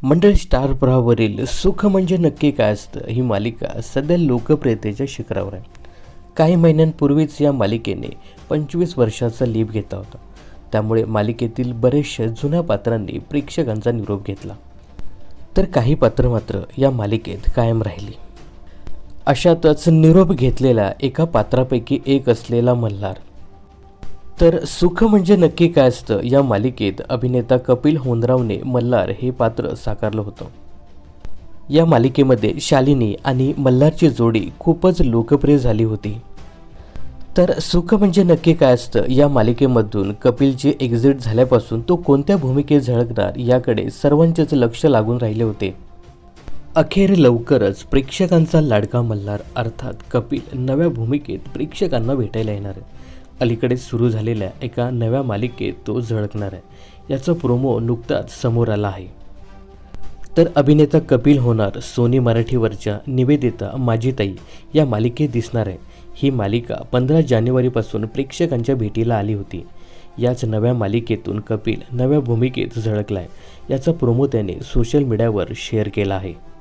मंडळ स्टार प्रवाहावरील सुख म्हणजे नक्की काय असतं ही मालिका सध्या लोकप्रियतेच्या शिखरावर आहे. काही महिन्यांपूर्वीच या मालिकेने 25 वर्षाचा लीप घेतला होता. त्यामुळे मालिकेतील बरेचशा जुन्या पात्रांनी प्रेक्षकांचा निरोप घेतला, तर काही पात्र मात्र या मालिकेत कायम राहिली. अशातच निरोप घेतलेल्या एका पात्रापैकी एक असलेला मल्हार. तर सुख म्हणजे नक्की काय असतं या मालिकेत अभिनेता कपिल होनरावने मल्हार हे पात्र साकारलं होतं. या मालिकेमध्ये शालिनी आणि मल्हारची जोडी खूपच लोकप्रिय झाली होती. तर सुख म्हणजे नक्की काय असतं या मालिकेमधून कपिलची एक्झिट झाल्यापासून तो कोणत्या भूमिकेत झळकणार याकडे सर्वांचेच लक्ष लागून राहिले होते. अखेर लवकरच प्रेक्षकांचा लाडका मल्हार अर्थात कपिल नव्या भूमिकेत प्रेक्षकांना भेटायला येणार आहे. अलीकडे सुरू झालेल्या एका नव्या मालिकेत तो झळकणार आहे. याचा प्रोमो नुकताच समोर आला आहे. तर अभिनेता कपिल होणार सोनी मराठीवरच्या निवेदिता माझी ताई या मालिकेत दिसणार आहे. ही मालिका 15 जानेवारीपासून प्रेक्षकांच्या भेटीला आली होती. याच नव्या मालिकेतून कपिल नव्या भूमिकेत झळकला आहे. याचा प्रोमो त्याने सोशल मीडियावर शेअर केला आहे.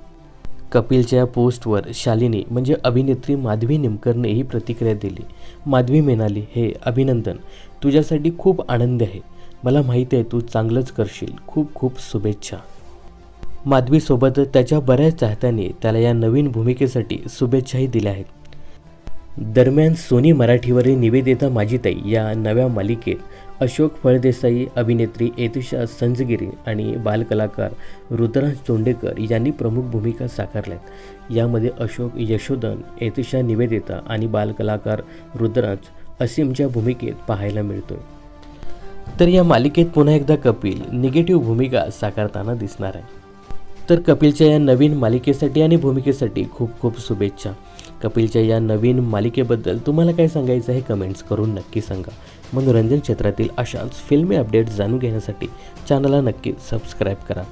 कपिलच्या या पोस्टवर शालिनी म्हणजे अभिनेत्री माधवी निमकरने ही प्रतिक्रिया दिली. माधवी म्हणाली, हे अभिनंदन, तुझ्यासाठी खूप आनंदी आहे. मला माहिती आहे तू चांगलंच करशील. खूप खूप शुभेच्छा. माधवीसोबत त्याच्या बऱ्याच चाहत्यांनी त्याला या नवीन भूमिकेसाठी शुभेच्छाही दिल्या आहेत. दरम्यान सोनी मराठीवरील निवेदिता माझी ताई या नव्या मालिकेत अशोक फळदेसाई, अभिनेत्री एतिशा संजगिरी आणि बालकलाकार रुद्रांश चोंडेकर यांनी प्रमुख भूमिका साकारल्यात. यामध्ये अशोक यशोधन, एतिशा निवेदिता आणि बालकलाकार रुद्रांश असीमच्या भूमिकेत पाहायला मिळतोय. तर या मालिकेत पुन्हा एकदा कपिल निगेटिव्ह भूमिका साकारताना दिसणार आहे. तर कपिलच्या या नवीन मालिकेसाठी आणि भूमिकेसाठी खूप खूप शुभेच्छा. कपिलच्या या नवीन मालिकेबद्दल तुम्हाला काय सांगायचं आहे कमेंट्स करून नक्की सांगा. मनोरंजन क्षेत्रातील अशाच फिल्मी अपडेट्स जाणून घेण्यासाठी चॅनलला नक्की सबस्क्राईब करा.